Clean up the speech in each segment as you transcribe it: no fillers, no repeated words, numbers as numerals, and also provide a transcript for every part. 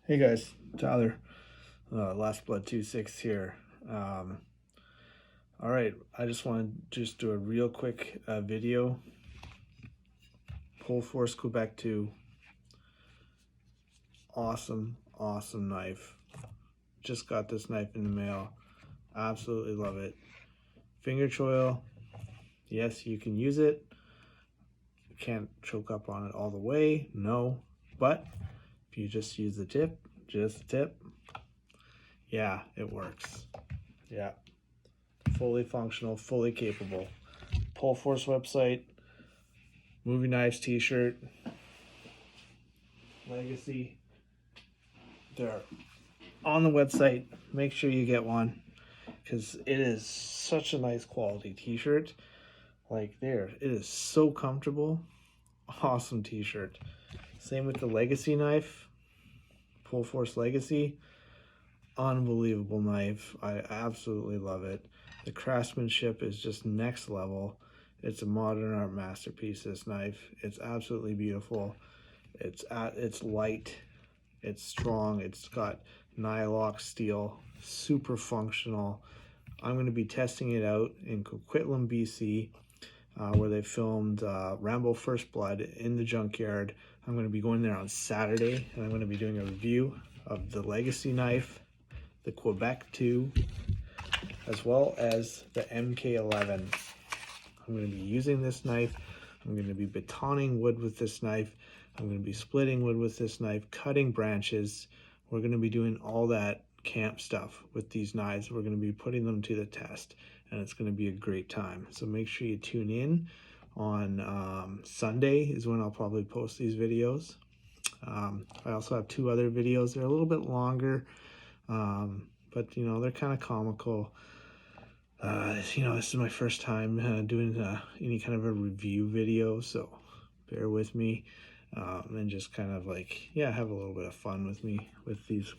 Hey guys, Tyler, Last Blood 26 here. All right, I just want to do a real quick video. Pohl Force Quebec Two, awesome knife. Just got this knife in the mail. Absolutely love it. Finger choil, yes, you can use it. You can't choke up on it all the way, no. But if you just use the tip, yeah, it works. Yeah. Fully functional, fully capable. Pohl Force website, movie knives t-shirt, Legacy. They're on the website. Make sure you get one because it is such a nice quality t-shirt. Like there, it is so comfortable. Awesome t-shirt. Same with the Legacy knife, Pohl Force Legacy. Unbelievable knife. I absolutely love it. The craftsmanship is just next level. It's a modern art masterpiece, this knife. It's absolutely beautiful. It's light, it's strong, it's got nylock steel, super functional. I'm going to be testing it out in Coquitlam, BC, where they filmed Rambo First Blood in the junkyard. I'm going to be going there on Saturday, and I'm going to be doing a review of the Legacy knife, the Quebec Two, as well as the MK11. I'm going to be using this knife. I'm going to be batoning wood with this knife. I'm going to be splitting wood with this knife, cutting branches. We're going to be doing all that camp stuff with these knives. We're going to be putting them to the test, and it's going to be a great time. So make sure you tune in on Sunday is when I'll probably post these videos. I also have two other videos. They're a little bit longer, but you know, they're kind of comical. You know, this is my first time doing any kind of a review video, so bear with me, and just kind of like, yeah, have a little bit of fun with me with these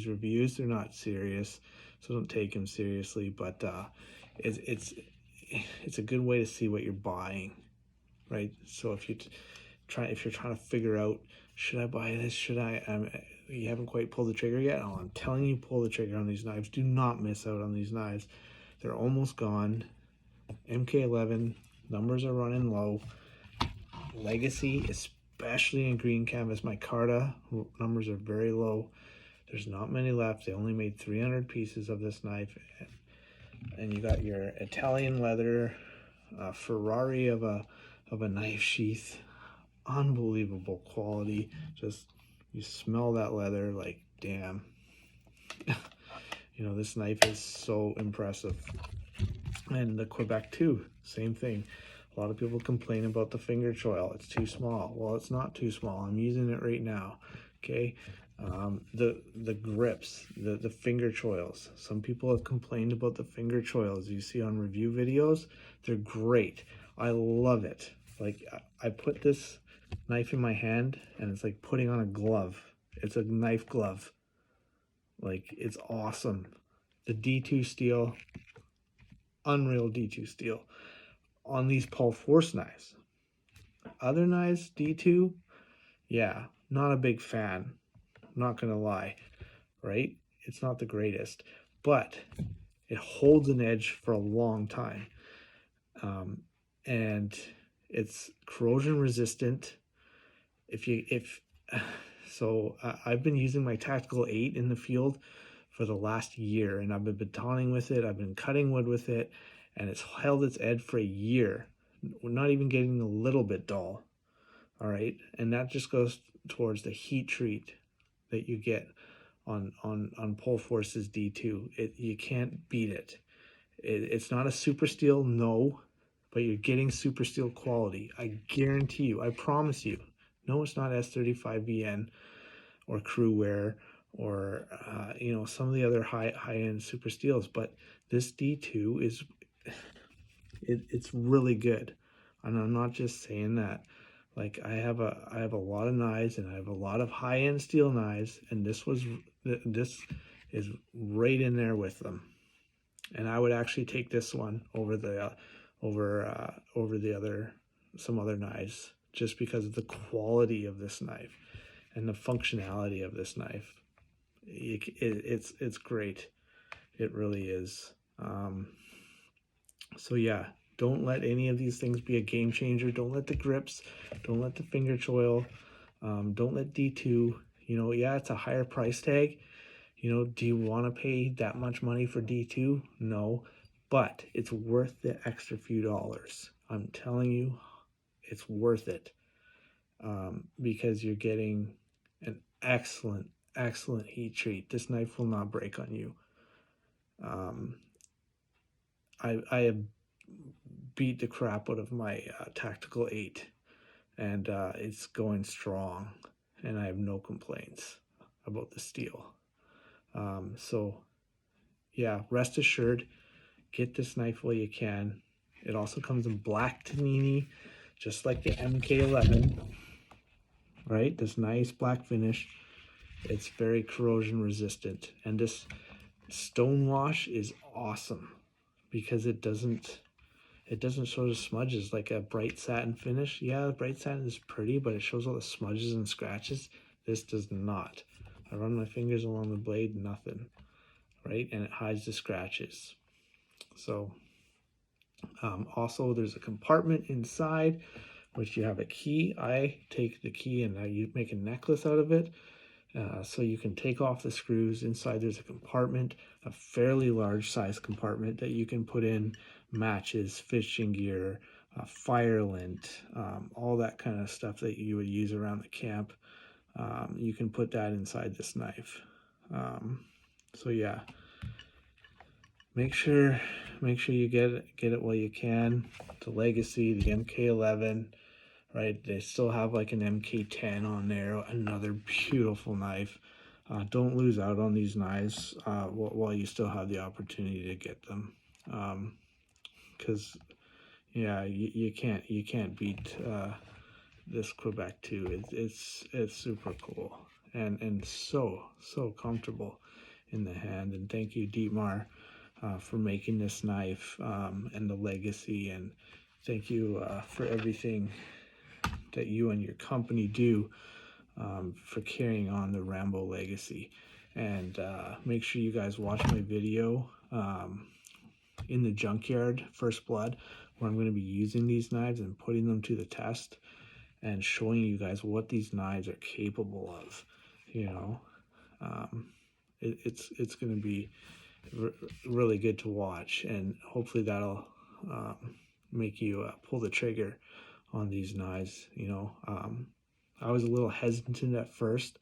reviews. They're not serious, so don't take them seriously, but it's a good way to see what you're buying, right? So if you're trying to figure out, should I buy this, should I, you haven't quite pulled the trigger yet. Oh, I'm telling you, pull the trigger on these knives. Do not miss out on these knives. They're almost gone. MK11, numbers are running low. Legacy, especially in green canvas micarta, numbers are very low. There's not many left. They only made 300 pieces of this knife. And you got your Italian leather, Ferrari of a knife sheath. Unbelievable quality. Just, you smell that leather like, damn. You know, this knife is so impressive. And the Quebec Two, same thing. A lot of people complain about the finger choil. It's too small. Well, it's not too small. I'm using it right now. Okay. The grips, the finger choils. Some people have complained about the finger choils you see on review videos. They're great. I love it. Like, I put this knife in my hand and it's like putting on a glove. It's a knife glove. Like, it's awesome. The D2 steel, unreal D2 steel on these Pohl Force knives. Other knives, D2, yeah, not a big fan. Not gonna lie, right? It's not the greatest, but it holds an edge for a long time, and it's corrosion resistant. I've been using my Tactical 8 in the field for the last year, and I've been batoning with it. I've been cutting wood with it, and it's held its edge for a year. We're not even getting a little bit dull. All right, and that just goes towards the heat treat that you get on Pohl Force's D2. You can't beat it. It's not a super steel, no, but you're getting super steel quality. I guarantee you. I promise you. No, it's not S35VN or Crewwear or you know, some of the other high-end super steels, but this D2 is it's really good. And I'm not just saying that. Like, I have a lot of knives, and I have a lot of high-end steel knives, and this is right in there with them. And I would actually take this one over some other knives, just because of the quality of this knife. and the functionality of this knife. It's great. It really is. So yeah, don't let any of these things be a game changer. Don't let the grips, don't let the finger choil, don't let D2. You know, yeah, it's a higher price tag. You know, do you want to pay that much money for D2? No, but it's worth the extra few dollars. I'm telling you, it's worth it, because you're getting an excellent, excellent heat treat. This knife will not break on you. I have beat the crap out of my Tactical 8, and it's going strong, and I have no complaints about the steel. So yeah, rest assured, get this knife while you can. It also comes in black Tanini, just like the MK11, right? This nice black finish. It's very corrosion resistant, and this stone wash is awesome because it doesn't show the smudges like a bright satin finish. Yeah, the bright satin is pretty, but it shows all the smudges and scratches. This does not. I run my fingers along the blade, nothing, right? And it hides the scratches. So also there's a compartment inside which you have a key. I take the key and you make a necklace out of it. So you can take off the screws. Inside there's a compartment, a fairly large size compartment that you can put in matches, fishing gear, fire lint, all that kind of stuff that you would use around the camp. You can put that inside this knife. So yeah, make sure you get it while you can. The Legacy, the MK11, right? They still have like an MK10 on there, another beautiful knife. Don't lose out on these knives while you still have the opportunity to get them, because yeah, you can't beat this Quebec Two. It's super cool and so comfortable in the hand. And thank you, Dietmar, for making this knife, and the Legacy, and thank you for everything that you and your company do for carrying on the Rambo legacy. And make sure you guys watch my video in the junkyard, First Blood, where I'm going to be using these knives and putting them to the test and showing you guys what these knives are capable of. You know, it's going to be really good to watch, and hopefully that'll make you pull the trigger on these knives. You know, I was a little hesitant at first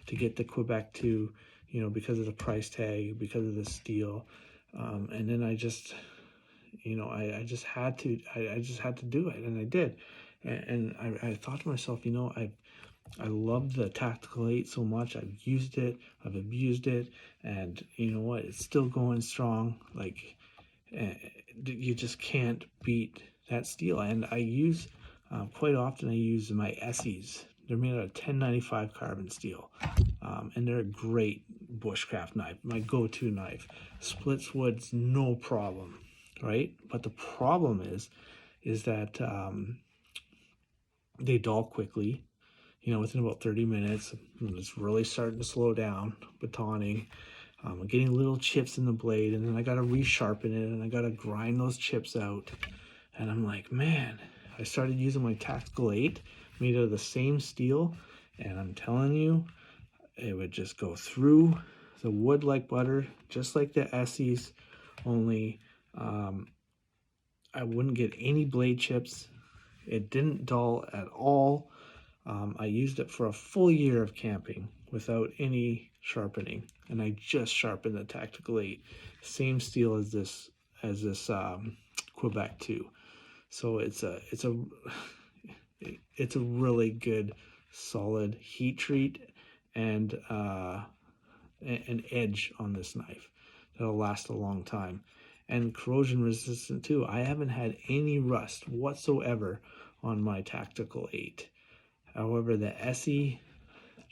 to get the Quebec Two, you know, because of the price tag, because of the steel, and then I just, you know, I just had to do it, and I did, and I thought to myself, you know, I love the Tactical 8 so much. I've used it, I've abused it, and you know what? It's still going strong. Like, you just can't beat that steel. And I use, quite often I use my Essies. They're made out of 1095 carbon steel, and they're a great bushcraft knife, my go-to knife. Splits woods, no problem, right? But the problem is that they dull quickly. You know, within about 30 minutes, it's really starting to slow down, batoning. I'm getting little chips in the blade, and then I got to resharpen it, and I got to grind those chips out. And I'm like, man, I started using my Tactical 8, made out of the same steel, and I'm telling you, it would just go through the wood like butter, just like the Essies, only I wouldn't get any blade chips. It didn't dull at all. I used it for a full year of camping without any sharpening, and I just sharpened the Tactical 8, same steel as this Quebec Two. So it's a really good, solid heat treat and an edge on this knife that'll last a long time, and corrosion resistant too. I haven't had any rust whatsoever on my Tactical 8. However, the Essie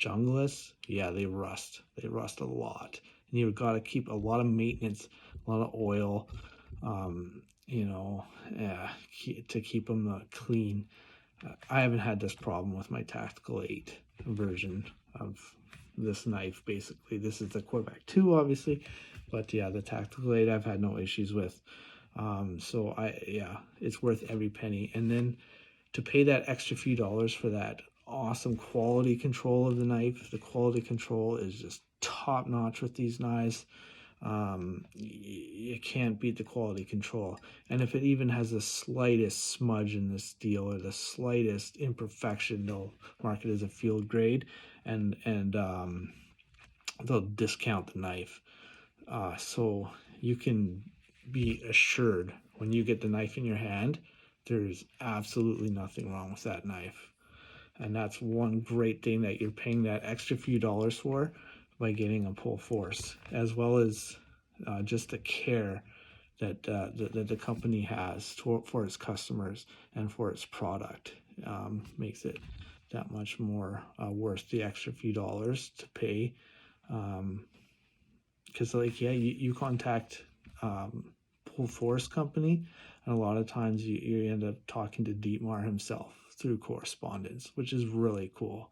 Junglist, yeah, they rust. They rust a lot. And you've got to keep a lot of maintenance, a lot of oil, you know, to keep them clean. I haven't had this problem with my Tactical 8 version. of this knife. Basically, this is the Quebec Two, obviously, but yeah, the tactical blade I've had no issues with. So it's worth every penny. And then to pay that extra few dollars for that awesome quality control of the knife, the quality control is just top notch with these knives. You can't beat the quality control. And if it even has the slightest smudge in the steel or the slightest imperfection, they'll mark it as a field grade, and they'll discount the knife. So you can be assured when you get the knife in your hand, there's absolutely nothing wrong with that knife. And that's one great thing that you're paying that extra few dollars for by getting a Pohl Force, as well as just the care that the company has for its customers and for its product. Makes it that much more worth the extra few dollars to pay. Because you contact Pohl Force Company, and a lot of times you end up talking to Dietmar himself through correspondence, which is really cool.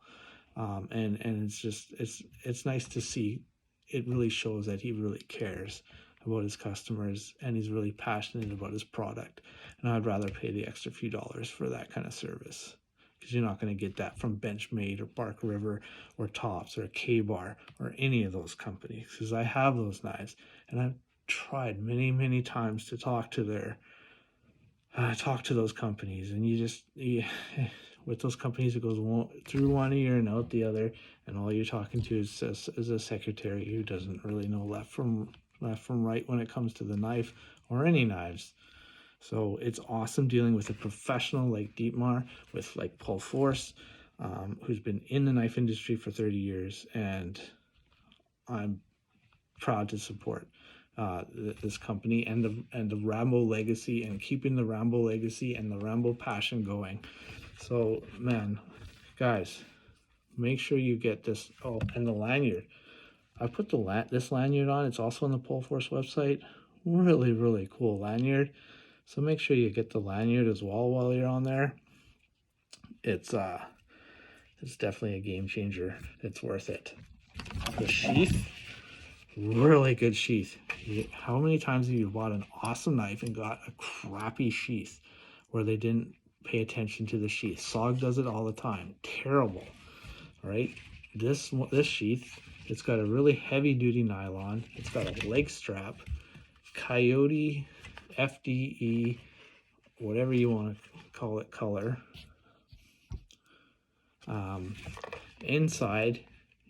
And it's nice to see. It really shows that he really cares about his customers, and he's really passionate about his product. And I'd rather pay the extra few dollars for that kind of service, because you're not going to get that from Benchmade or Bark River or Tops or K-Bar or any of those companies, because I have those knives and I've tried many times to talk to those companies, and with those companies, it goes through one ear and out the other, and all you're talking to is a secretary who doesn't really know left from right when it comes to the knife or any knives. So it's awesome dealing with a professional like Dietmar, with like Pohl Force, who's been in the knife industry for 30 years, and I'm proud to support this company and the Rambo legacy, and keeping the Rambo legacy and the Rambo passion going. So man, guys, make sure you get this. Oh, and the lanyard. I put this lanyard on. It's also on the Pohl Force website. Really cool lanyard. So make sure you get the lanyard as well while you're on there. It's definitely a game changer. It's worth it. The sheath, really good sheath. How many times have you bought an awesome knife and got a crappy sheath where they didn't pay attention to the sheath? SOG does it all the time. Terrible. All right, this sheath, it's got a really heavy duty nylon. It's got a leg strap, Coyote, FDE, whatever you want to call it, color. Inside,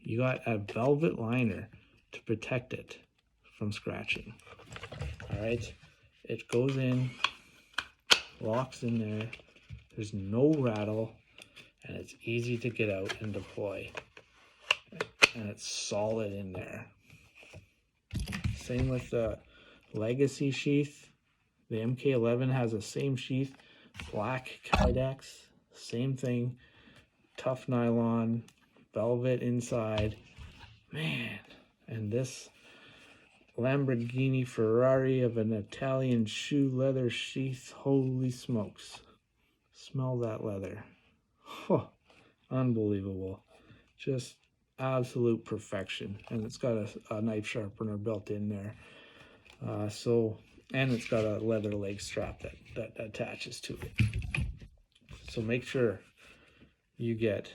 you got a velvet liner to protect it from scratching. All right, it goes in, locks in there. There's no rattle, and it's easy to get out and deploy. And it's solid in there. Same with the Legacy sheath. The MK11 has the same sheath, black Kydex, same thing, tough nylon, velvet inside. Man, and this Lamborghini Ferrari of an Italian shoe leather sheath, holy smokes. Smell that leather. Oh, unbelievable. Just absolute perfection. And it's got a knife sharpener built in there. And it's got a leather leg strap that attaches to it. So make sure you get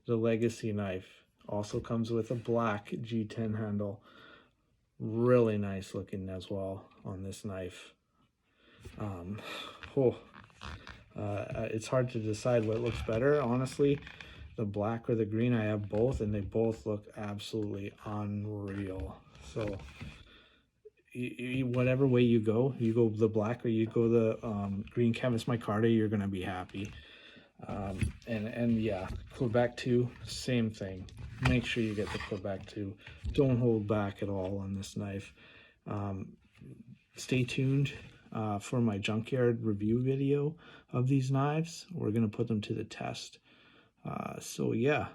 the Legacy knife. Also comes with a black G10 handle. Really nice looking as well on this knife. It's hard to decide what looks better, honestly, the black or the green. I have both, and they both look absolutely unreal. So whatever way you go the black or you go the green canvas micarta, you're gonna be happy. And yeah, Quebec Two, same thing. Make sure you get the Quebec Two. Don't hold back at all on this knife. Stay tuned for my junkyard review video of these knives. We're gonna put them to the test. So yeah,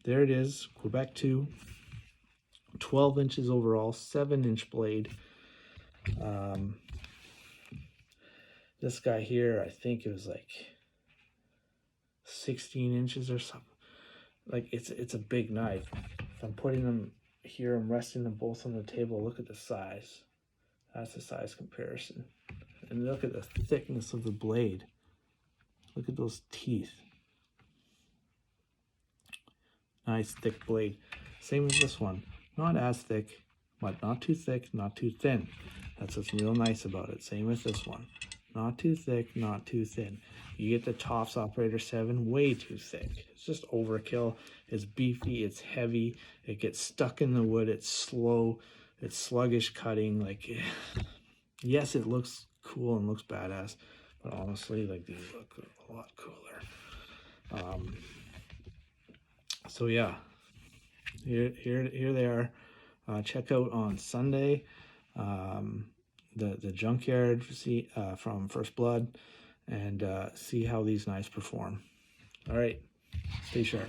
there it is, Quebec Two. 12 inches overall, 7-inch blade. This guy here, I think it was like 16 inches or something. like it's a big knife. If I'm putting them here, I'm resting them both on the table. Look at the size. That's the size comparison. And look at the thickness of the blade. Look at those teeth. Nice thick blade. Same with this one. Not as thick, but not too thick, not too thin. That's what's real nice about it. Same with this one. Not too thick, not too thin. You get the Tops Operator 7 way too thick. It's just overkill. It's beefy, it's heavy, it gets stuck in the wood, it's slow, it's sluggish cutting. Like, yes, it looks cool and looks badass, but honestly, like, these look a lot cooler. So yeah, here they are. Check out on Sunday the junkyard from First Blood, and see how these knives perform. All right, stay sharp.